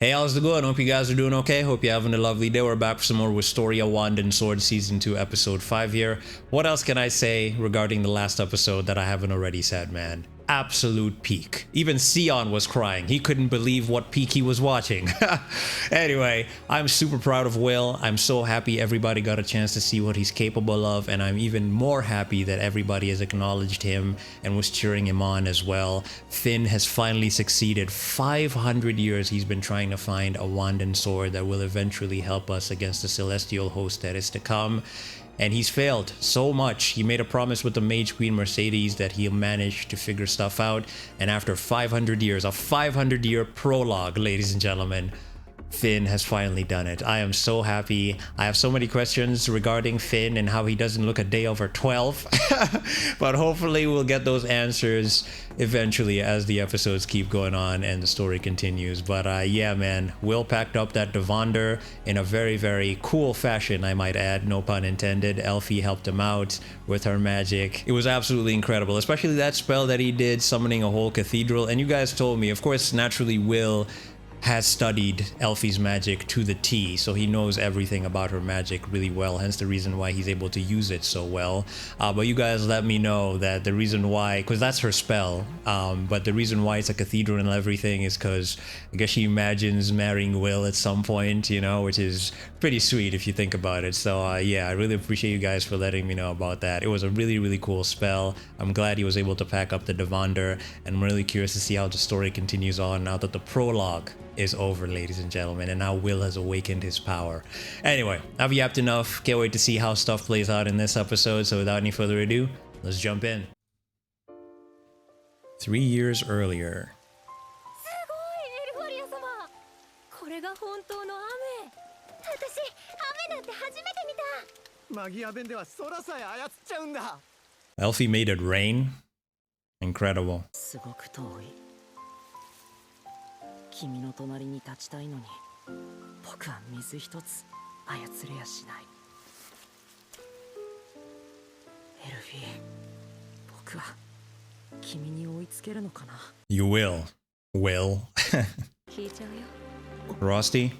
Hey, how's it going? Hope you guys are doing okay. Hope you're having a lovely day. We're back for some more Wistoria Wand and Sword Season 2 Episode 5 here. What else can I say regarding the last episode that I haven't already said, man? Absolute peak. Even Sion was crying. He couldn't believe what peak he was watching. Anyway, I'm super proud of Will. I'm so happy everybody got a chance to see what he's capable of, and I'm even more happy that everybody has acknowledged him and was cheering him on as well. Finn has finally succeeded. 500 years he's been trying to find a wand and sword that will eventually help us against the celestial host that is to come. And he's failed so much. He made a promise with the Mage Queen Mercedes that he'll manage to figure stuff out. And after 500 years, a 500-year prologue, ladies and gentlemen, Finn has finally done it. I am so happy. I have so many questions regarding Finn and how he doesn't look a day over 12. But hopefully we'll get those answers eventually as the episodes keep going on and the story continues. But yeah, man, Will packed up that Vander in a very, very cool fashion, I might add. No pun intended. Elfie helped him out with her magic. It was absolutely incredible, especially that spell that he did, summoning a whole cathedral. And you guys told me, of course, naturally Will has studied Elfie's magic to the T, so he knows everything about her magic really well, hence the reason why he's able to use it so well. But you guys let me know that the reason why, because that's her spell, but the reason why it's a cathedral and everything is because I guess she imagines marrying Will at some point, you know, which is pretty sweet if you think about it. So yeah, I really appreciate you guys for letting me know about that. It was a really, really cool spell. I'm glad he was able to pack up the Vander, and I'm really curious to see how the story continues on now that the prologue is over, ladies and gentlemen, and now Will has awakened his power. Anyway, I've yapped enough. Can't wait to see how stuff plays out in this episode, so without any further ado, let's jump in. 3 years earlier. Elfie made it rain? Incredible. 君の隣に立ちたいのに僕は水一つ操れやしない。エルフィー、僕は君に追いつけるのかな。 You will. Will. 聞いちゃうよ。 Rusty?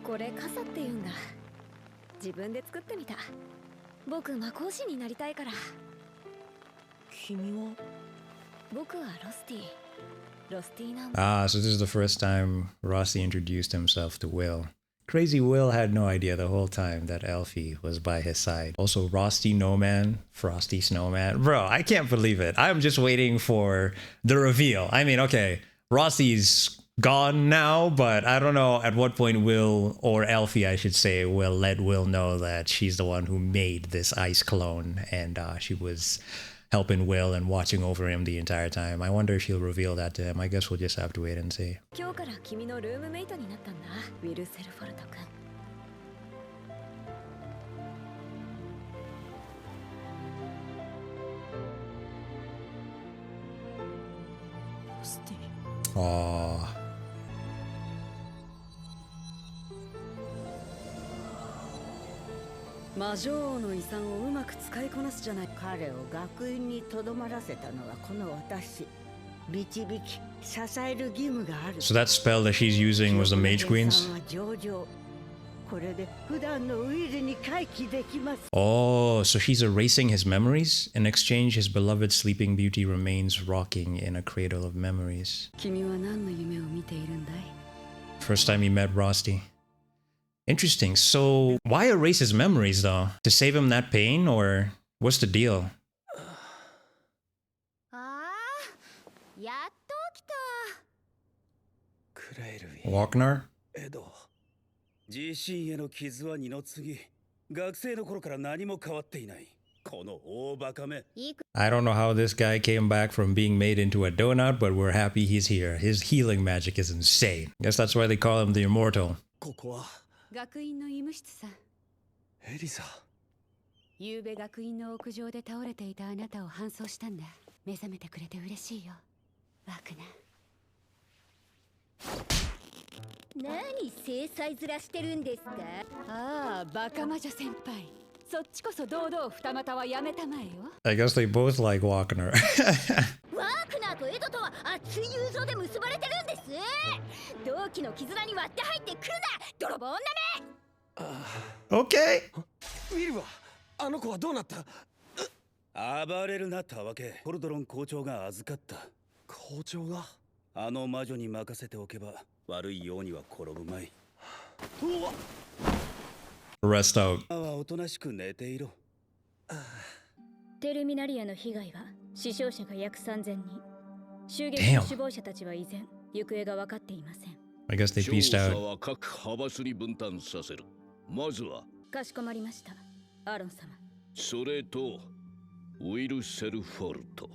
これ傘って言うんだ。自分で作ってみた。僕魔法師になりたいから。君は？僕はロスティ。ロスティなんだ。 Ah, so this is the first time Rusty introduced himself to Will. Crazy Will had no idea the whole time that Elfie was by his side. Also, Rusty Snowman, Frosty Snowman. Bro, I can't believe it. I'm just waiting for the reveal. I mean, okay, Rusty's gone now, but I don't know at what point Will, or Elfie I should say, will let Will know that she's the one who made this ice clone, and she was helping Will and watching over him the entire time. I wonder if she'll reveal that to him. I guess we'll just have to wait and see. 今日から君のルームメイトになったんだ、ウィル・セルフォルト君。ロスティ。 Aww. 魔女王の遺産をうまく使いこなすじゃない。彼を学院にとどまらせたのはこの私。導き、支える義務がある。 So that spell that she's using was the Mage Queen's? これで普段のウィルに回帰できます。 Oh, so she's erasing his memories? In exchange, his beloved Sleeping Beauty remains rocking in a cradle of memories. 君は何の夢を見ているんだい？ First time he met Rusty. Interesting. So, why erase his memories though? To save him that pain, or what's the deal? ああ、やっと起きた。 クラエルウィ Walkner? エド、自身への傷は二の次。学生の頃から何も変わっていない。この大バカめ。 I don't know how this guy came back from being made into a donut, but we're happy he's here. His healing magic is insane. Guess that's why they call him the Immortal. ここは学院の医務室さ。エリザ。昨べ学院の屋上で倒れていたあなたを搬送したんだ。目覚めてくれて嬉しいよ、ワクナ。何制裁面してるんですか？ああ、バカ魔女先輩。そっちこそ堂々二股はやめたまえよ。 I guess they both like Wagner. ワークナーとエドとは熱い友情で結ばれてるんです。同期の絆に割って入ってくるな、泥棒女め。 Okay. ウィルはあの子はどうなった？暴れるなったわけ。コルドロン校長が預かった。校長が？あの魔女に任せておけば悪いようには転ぶまい。うわ。 Rest out. 今はおとなしく寝ていろ。テルミナリアの被害は死傷者が約3000人。襲撃 Damn. の首謀者たちは依然行方が分かっていません。 I guess they pieced 調査 out. は各派閥に分担させる。まずはかしこまりました、アロン様。それとウィル・セルフォルト。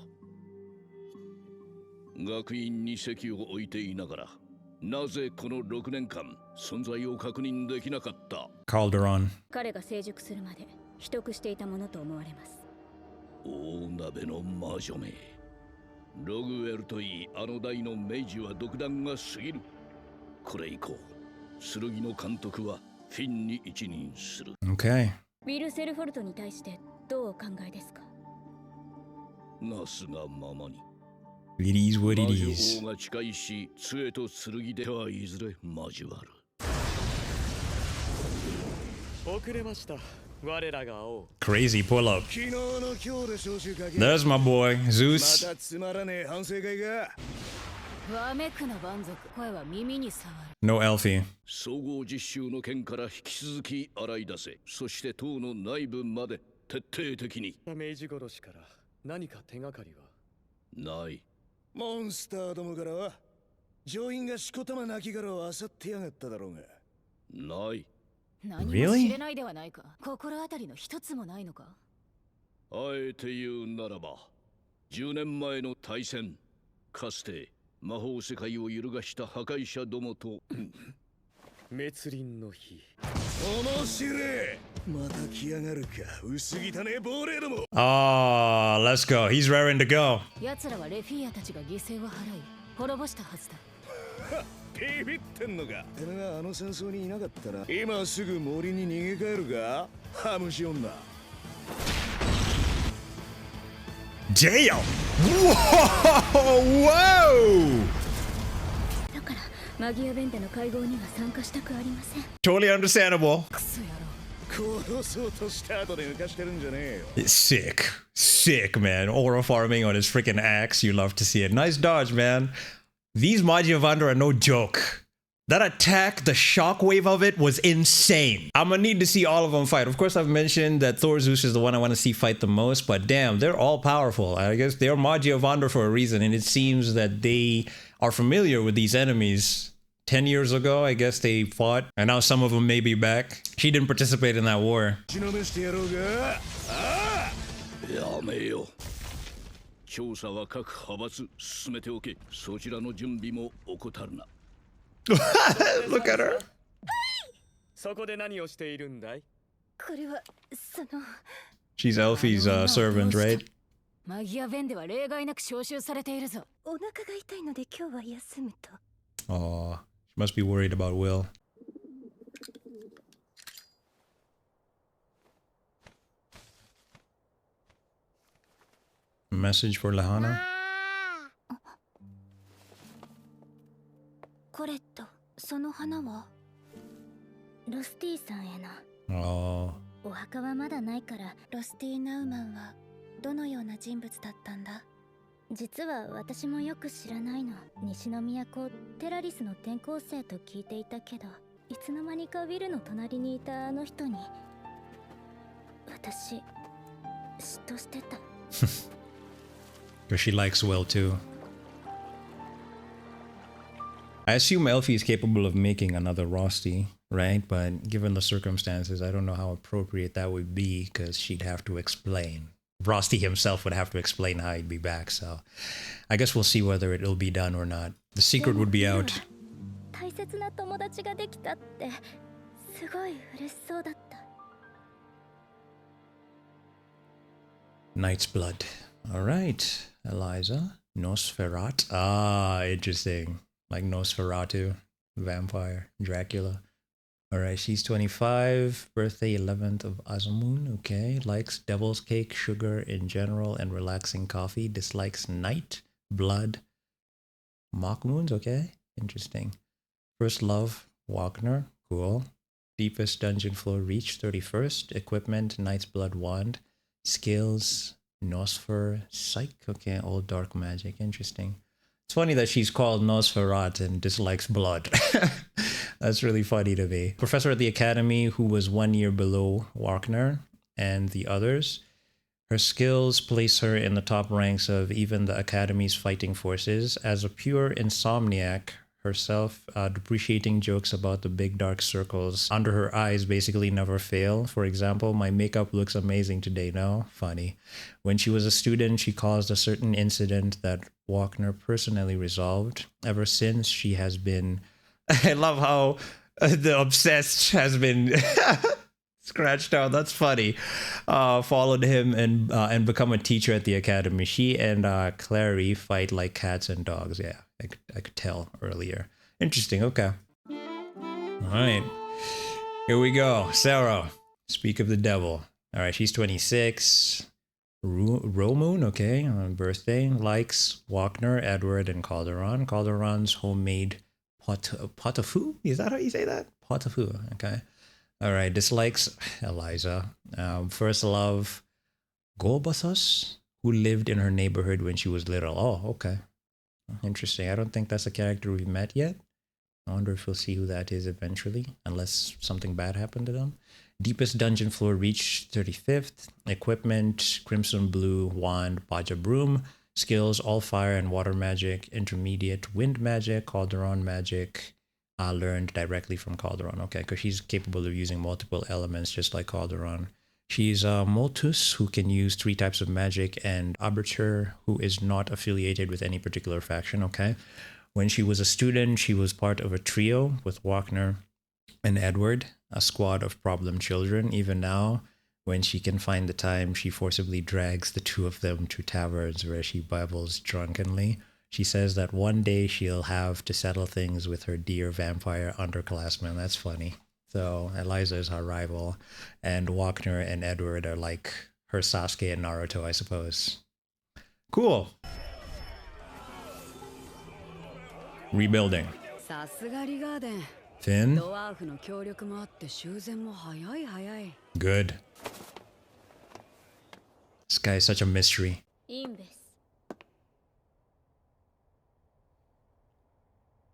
学院に席を置いていながらなぜこの6年間存在を確認できなかった？ Calderon. 彼が成熟するまで秘匿していたものと思われます。大鍋の魔女め。ログウェルといいあの代の明治は独断が過ぎる。これ以降剣の監督はフィンに一任する。 Okay. ウィル・セルフォルトに対してどうお考えですか？なすがままに。 It is what 魔 it 女 is. 王が近いし、杖と剣ではいずれ交わる。遅れました。我らが王。 Crazy pull up. 昨日の今日で招集かけ。 There's my boy, ま Zeus. たつまらねえ反省会が。わめくの蛮族、声は耳に触る。 No Elfie. 総合実習の件から引き続き洗い出せ。そして党の内部まで徹底的に。明治殺しから何か手がかりは？ない。モンスターどもからは上院がしこたま亡骸を漁ってやがっただろうが。ない。何も Really? 知れないではないか。心当たりの一つもないのか。あえて言うならば、10年前の大戦、かつて魔法世界を揺るがした破壊者どもと滅輪の日。面白い。また来やがるか、薄汚ねえ亡霊ども。 Oh, let's go. He's raring to go. 奴らはレフィーアたちが犠牲を払い滅ぼしたはずだ。ビビってんのか。てめえはあの戦争にいなかったら今すぐ森に逃げ帰るか、ハムシ女。 Damn! Whoa! Whoa! だからマギアベンデの会合には参加したくありません。 Totally understandable. クソ野郎。殺そうとした後で浮かしてるんじゃねえよ。 It's sick. Sick, man. Aura farming on his freaking axe. You love to see it. Nice dodge, man. These Majia Vander are no joke. That attack, the shockwave of it was insane. I'm gonna need to see all of them fight. Of course, I've mentioned that Thor Zeus is the one I want to see fight the most, but damn, they're all powerful. I guess they're Majia Vander for a reason, and it seems that they are familiar with these enemies. 10 years ago, I guess they fought, and now some of them may be back. She didn't participate in that war. 血のめしてやろうが。ああ。やめよ。調査は各派閥進めておけ。そちらの準備も怠るな。Look at her. そこで何をしているんだい？これはその She's Elfie's servant, right? マギアベンデは例外なく召集されているぞ。お腹が痛いので今日は休むと。 Oh, she must be worried about Will. A message for Lahana? これとその花はロスティさんへの。 Oh. お墓はまだないからロスティ・ナウマンはどのような人物だったんだ？実は私もよく知らないの。西の都テラリスの転校生と聞いていたけど、いつの間にかウィルの隣にいたあの人に私嫉妬してた。 Because she likes Will too. I assume Elfie is capable of making another Rosti, right? But given the circumstances, I don't know how appropriate that would be because she'd have to explain. Rosti himself would have to explain how he'd be back, so I guess we'll see whether it'll be done or not. The secret would be out. 大切な友達ができたってすごい嬉しそうだった。 Knight's blood. All right, Eliza. Nosferatu. Ah, interesting. Like Nosferatu, vampire, Dracula. All right, she's 25, birthday 11th of Azamun. Okay, likes devil's cake, sugar in general, and relaxing coffee. Dislikes night, blood, mock moons. Okay, interesting. First love, Wagner. Cool. Deepest dungeon floor reach, 31st. Equipment, Knight's Blood Wand. Skills, Nosfer, Psych. Okay, all dark magic. Interesting. It's funny that she's called Nosferat and dislikes blood. That's really funny to me. Professor at the academy who was 1 year below Wagner and the others. Her skills place her in the top ranks of even the academy's fighting forces. As a pure insomniac herself, depreciating jokes about the big dark circles under her eyes basically never fail. For example, my makeup looks amazing today, no? Funny. When she was a student, she caused a certain incident that Wagner personally resolved. Ever since, she has been... I love how the obsessed has been scratched out. That's funny. Followed him and become a teacher at the academy. She and Clary fight like cats and dogs. Yeah, I could tell earlier. Interesting. Okay. All right. Here we go. Sarah. Speak of the devil. All right. She's 26. Romoon. Okay. On birthday. Likes Wagner, Edward, and Calderon. Calderon's homemade pot of foo? Is that how you say that? Pot of foo. Okay. All right. Dislikes Eliza. First love, Golbathos, who lived in her neighborhood when she was little. Oh, okay. Interesting. I don't think that's a character we've met yet. I wonder if we'll see who that is eventually, unless something bad happened to them. Deepest dungeon floor reach, 35th. Equipment, Crimson Blue Wand, Baja Broom. Skills, all fire and water magic. Intermediate, wind magic, Calderon magic. Learned directly from Calderon. Okay, because she's capable of using multiple elements just like Calderon. She's Moltus, who can use 3 types of magic, and Aberture, who is not affiliated with any particular faction. Okay. When she was a student, she was part of a trio with Wagner and Edward, a squad of problem children. Even now, when she can find the time, she forcibly drags the 2 of them to taverns where she babbles drunkenly. She says that one day she'll have to settle things with her dear vampire underclassmen. That's funny. So Eliza is her rival, and Wagner and Edward are like her Sasuke and Naruto, I suppose. Cool. Rebuilding. さすがリガーデン Finn. ドワーフの協力もあって修繕も早い早い Good. This guy is such a mystery. インベス。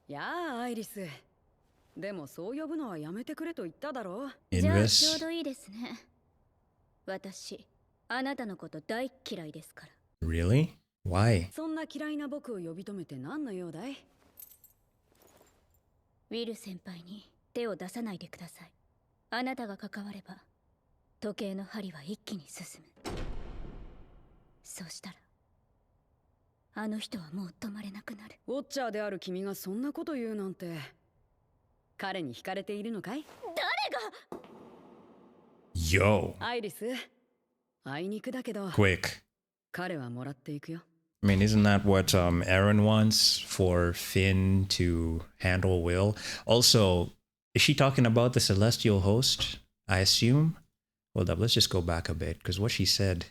やあアイリスでもそう呼ぶのはやめてくれと言っただろじゃあちょう Invis. どいいですね。私、あなたのこと大っ嫌いですから。 Really? Why? そんな嫌いな僕を呼び止めて何の用だいウィル先輩に手を出さないでください。あなたが関われば、時計の針は一気に進む。そうしたら、あの人はもう止まれなくなる。ウォッチャーである君がそんなこと言うなんて彼に惹かれているのかい Yo. アイリスあいにくだけど Quick. 彼はもらっていくよ I mean, isn't that what Aaron wants for Finn to handle Will? Also, is she talking about the celestial host? I assume. Hold up, let's just go back a bit, because what she said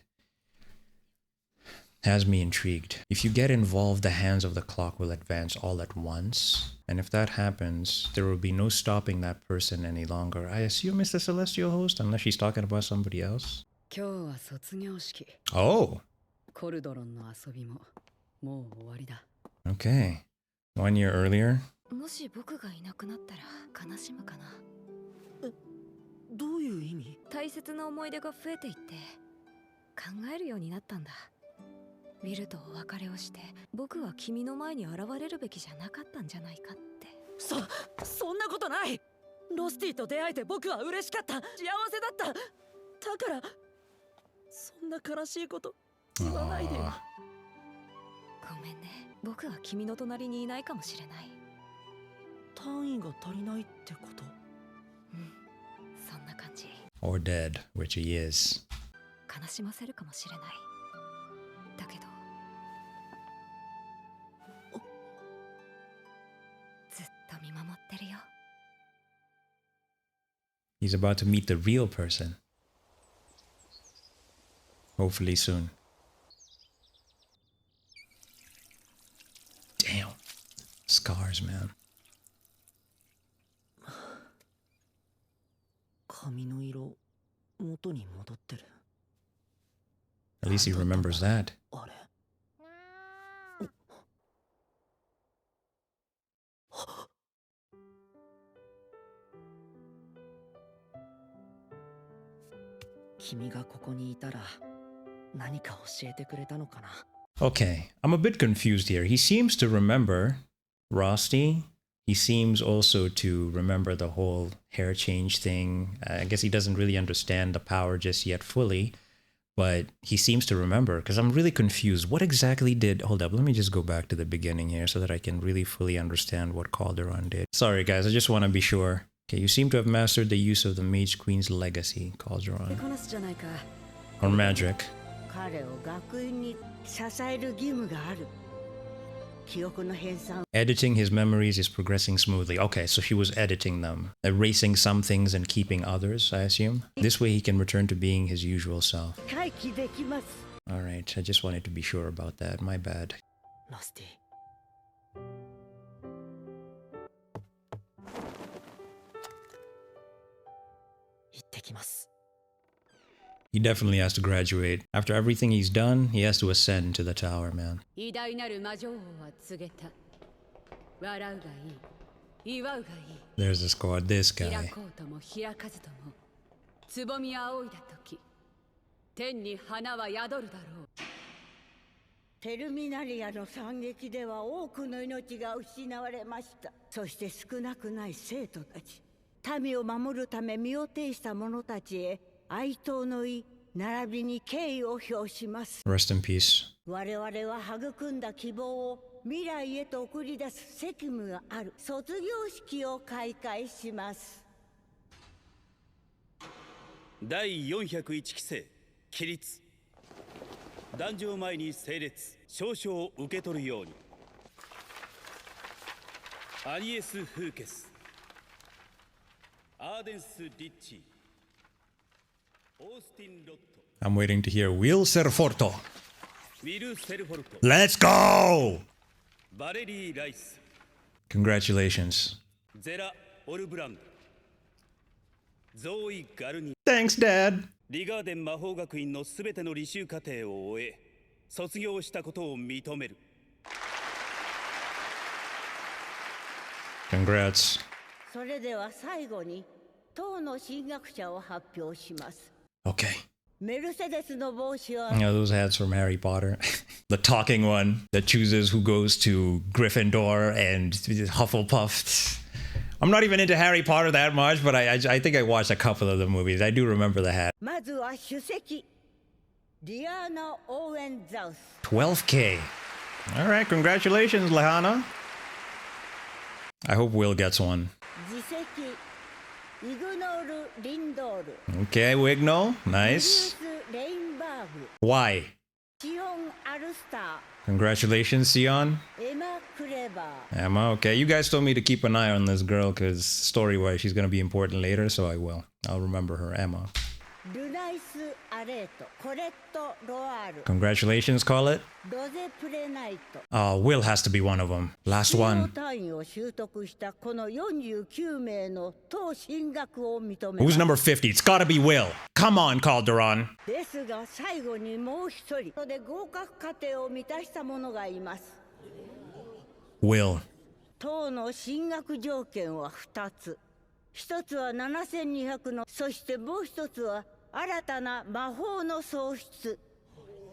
has me intrigued. If you get involved, the hands of the clock will advance all at once. And if that happens, there will be no stopping that person any longer. I assume it's the celestial host, unless she's talking about somebody else. 今日は卒業式 Oh, コルドロンの遊びももう終わりだ okay. 1 year earlier. もし僕がいなくなったら悲しむかな。どういう意味大切な思い出が増えていって考えるようになったんだ。ウィルとお別れをして僕は君の前に現れるべきじゃなかったんじゃないかって。そんなことないロスティと出会えて僕は嬉しかった幸せだっただからそんな悲しいこと言わないでよ Aw. ごめんね。僕は君の隣にいないかもしれない。単位が足りないってことそんな感じ。 Or dead, which he is. 悲しませるかもしれない。だけどずっと見守ってるよ。He's about to meet the real person. Hopefully soon. Damn. Scars, man. 髪の色元に戻ってる。 At least he remembers that. あれ。君がここにいたら何か教えてくれたのかな。 Okay, I'm a bit confused here. He seems to remember Rusty. He seems also to remember the whole hair change thing. I guess he doesn't really understand the power just yet fully, but he seems to remember, because I'm really confused. What exactly did... Hold up, let me just go back to the beginning here so that I can really fully understand what Calderon did. Sorry guys, I just want to be sure. Okay, you seem to have mastered the use of the Mage Queen's legacy, Calderon. Or magic. 彼を学院に支える義務がある。記憶の編纂。 Editing his memories is progressing smoothly. Okay, so she was editing them, erasing some things and keeping others, I assume. This way he can return to being his usual self. 回帰できます。 Alright, I just wanted to be sure about that. My bad. ラスティ。行ってきます。 He definitely has to graduate. After everything he's done, he has to ascend to the tower, man. 偉大なる魔女王は告げた。笑うがいい。祝うがいい。 There's the squad, this 開 guy. こうとも開かずとも。つぼみ仰いだ時。天に花は宿るだろう。テルミナリアの惨劇では多くの命が失われました。そして少なくない生徒たち。民を守るため身を挺した者たちへ。 哀悼の意並びに敬意を表します。 Rest in peace. 我々は育んだ希望を未来へと送り出す責務がある。卒業式を開会します。第401期生起立。壇上前に整列。証書を受け取るように。アニエス・フーケス。アーデンス・リッチー。 I'm waiting to hear Will Serforto. Let's go! Congratulations. Thanks, Dad. リガーデン魔法学院のすべての履修課程を終え、卒業したことを認める。Congrats. それでは最後に当の進学者を発表します。 Okay. メルセデスの帽子は Yeah, those hats from Harry Potter. The talking one that chooses who goes to Gryffindor and Hufflepuff. I'm not even into Harry Potter that much, but I think I watched a couple of the movies. I do remember the hat. まずは首席ディアーナ・オーウェンザウス 12K. All right, congratulations, Lehana. I hope Will gets one. 次席イグノール・リンドール Okay, Wignall. ユ Nice. ース・レインバーグ Why? シオン・アルスタ Congratulations, Sion. ーエマ・クレバー Emma, okay. You guys told me to keep an eye on this girl because story-wise, she's going to be important later, so I will. I'll remember her, Emma. ルナイス・アレートコレット・ロアール Congratulations, call it. ロゼ・プレナイト Will has to be one of them. Last 使用 one. 単位を習得したこの49名の当進学を認め Who's ます number 50? It's gotta be Will. Come on, Calderon. ですが最後にもう一人で合格課程を満たした者がいます Will. 当の進学条件は2つ一つは7200のそしてもう一つは新たな魔法の創出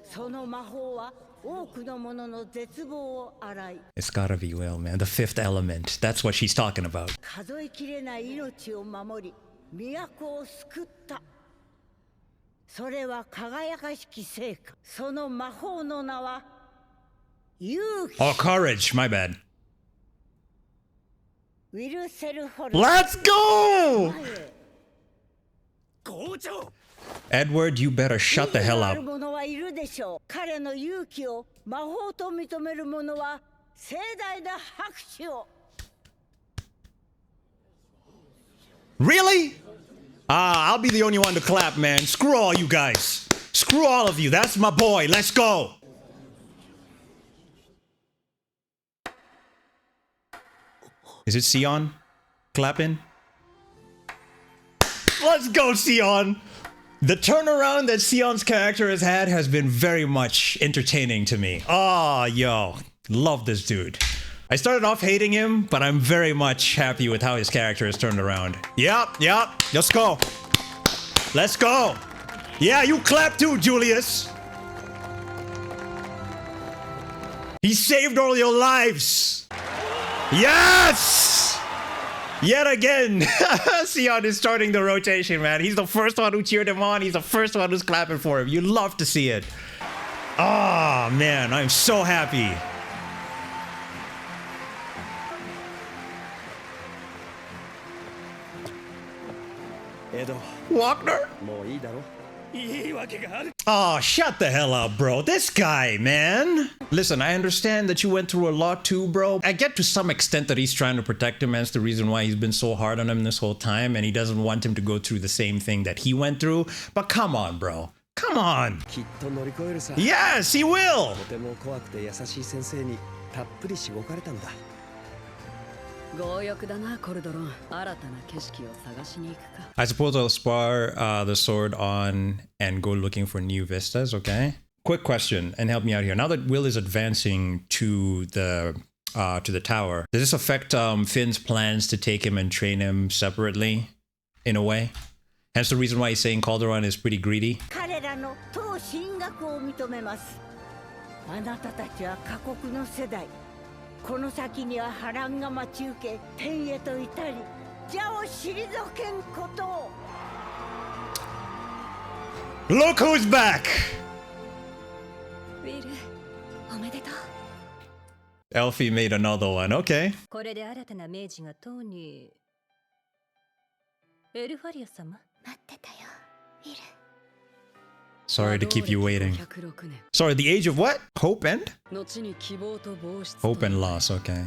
その魔法は多くの者の絶望を洗い It's gotta be Will, man. The fifth element. That's what she's talking about. 数えきれない命を守り都を救ったそれは輝かしき成果その魔法の名は勇気 Oh, courage. My bad. ウィル・セルフォル Let's go! 校長 Edward, you better shut the hell あ up. る者はいるでしょう彼の勇気を魔法と認める者は盛大な拍手を Really? I'll be the only one to clap, man. Screw all you guys. Screw all of you. That's my boy. Let's go. Is it Sion clapping? Let's go, Sion. The turnaround that Sion's character has had has been very much entertaining to me. Oh, yo. Love this dude. I started off hating him, but I'm very much happy with how his character has turned around. Yep. Let's go. Let's go. Yeah, you clap too, Julius. He saved all your lives. Yes! Yet again, Sion is starting the rotation, man. He's the first one who cheered him on. He's the first one who's clapping for him. You love to see it. Oh, man, I'm so happy. Wagner? Oh, shut the hell up, bro. This guy, man. Listen, I understand that you went through a lot too, bro. I get to some extent that he's trying to protect him. That's the reason why he's been so hard on him this whole time. And he doesn't want him to go through the same thing that he went through. But come on, bro. Come on. Yes, he will. I suppose I'll spar the sword on and go looking for new vistas, okay? Quick question, and help me out here. Now that Will is advancing to the tower, does this affect Finn's plans to take him and train him separately, in a way? Hence the reason why he's saying Calderon is pretty greedy. Look who's back! Elfie made another one, okay. Sorry to keep you waiting. Sorry, the age of what? Hope and? Hope and loss, okay.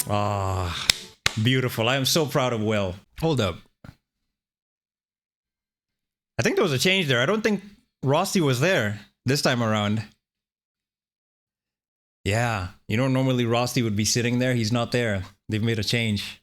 Ah, beautiful. I am so proud of Will. Hold up. I think there was a change there. I don't think Rosti was there this time around. Yeah, you know, normally Rosti would be sitting there. He's not there. They've made a change.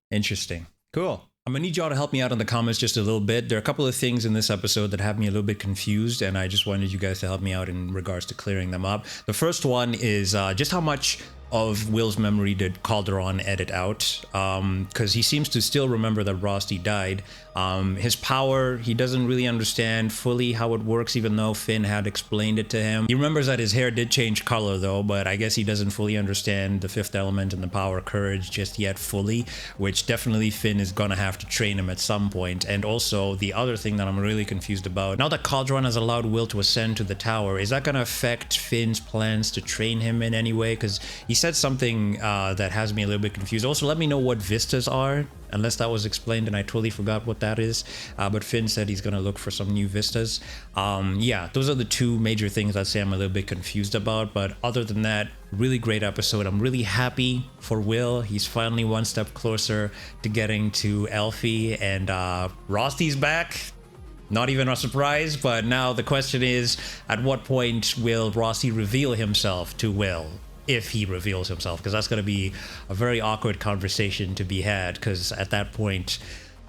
Interesting. Cool. I'm gonna need y'all to help me out in the comments just a little bit. There are a couple of things in this episode that have me a little bit confused, and I just wanted you guys to help me out in regards to clearing them up. The first one is just how much of Will's memory did Calderon edit out, because he seems to still remember that Rosti died. His power, he doesn't really understand fully how it works, even though Finn had explained it to him. He remembers that his hair did change color though, but I guess he doesn't fully understand the fifth element and the power courage just yet fully, which definitely Finn is gonna have to train him at some point. And also the other thing that I'm really confused about, now that Calderon has allowed Will to ascend to the tower, is that gonna affect Finn's plans to train him in any way? Because he said something that has me a little bit confused. Also, let me know what vistas are, unless that was explained and I totally forgot what that is. But Finn said he's gonna look for some new vistas. Yeah, those are the two major things I'd say I'm a little bit confused about. But other than that, really great episode. I'm really happy for Will. He's finally one step closer to getting to Elfie, and Rosti's back. Not even a surprise, but now the question is, at what point will Rosti reveal himself to Will? If he reveals himself, because that's going to be a very awkward conversation to be had, because at that point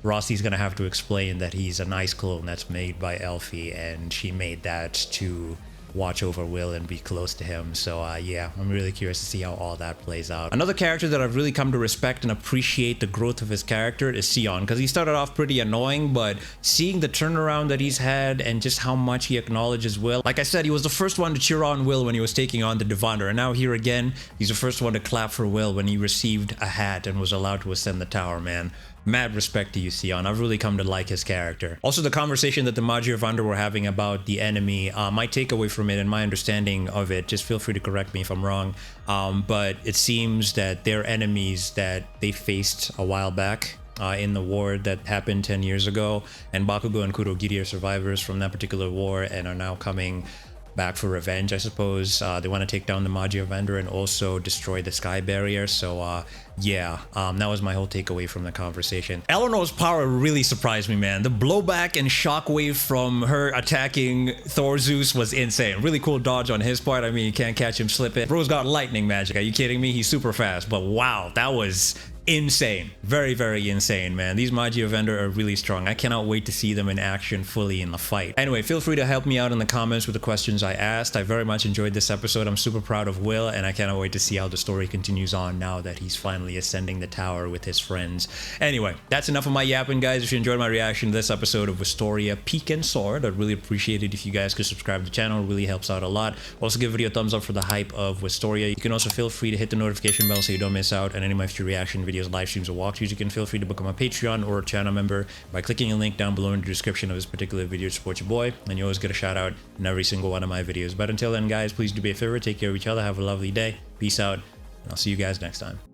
Rosti's going to have to explain that he's an ice clone that's made by Elfie, and she made that to watch over Will and be close to him. So yeah, I'm really curious to see how all that plays out. Another character that I've really come to respect and appreciate the growth of his character is Sion, because he started off pretty annoying, but seeing the turnaround that he's had and just how much he acknowledges Will. Like I said, he was the first one to cheer on Will when he was taking on the Vander, and now here again, he's the first one to clap for Will when he received a hat and was allowed to ascend the tower, man. Mad respect to you, Sion. I've really come to like his character. Also, the conversation that the Majia Vander were having about the enemy, my takeaway from it and my understanding of it, just feel free to correct me if I'm wrong, but it seems that they're enemies that they faced a while back in the war that happened 10 years ago, and Bakugo and Kurogiri are survivors from that particular war and are now coming back for revenge, I suppose. They want to take down the Majia Vander and also destroy the sky barrier. So yeah, that was my whole takeaway from the conversation. Eleanor's power really surprised me, man. The blowback and shockwave from her attacking Thor Zeus was insane. Really cool dodge on his part. I mean, you can't catch him slipping. Bro's got lightning magic. Are you kidding me? He's super fast. But wow, that was insane. Very, very insane, man. These Majia Vander are really strong. I cannot wait to see them in action fully in the fight. Anyway, feel free to help me out in the comments with the questions I asked. I very much enjoyed this episode. I'm super proud of Will, and I cannot wait to see how the story continues on now that he's finally ascending the tower with his friends. Anyway, that's enough of my yapping, guys. If you enjoyed my reaction to this episode of Wistoria Peak and Sword, I'd really appreciate it if you guys could subscribe to the channel. It really helps out a lot. Also, give the video a thumbs up for the hype of Wistoria. You can also feel free to hit the notification bell so you don't miss out on any of my future reaction videos, live streams, or walkthroughs. You can feel free to become a Patreon or a channel member by clicking a link down below in the description of this particular video to support your boy, and you always get a shout out in every single one of my videos. But until then, guys, please do me a favor, take care of each other, have a lovely day, peace out, and I'll see you guys next time.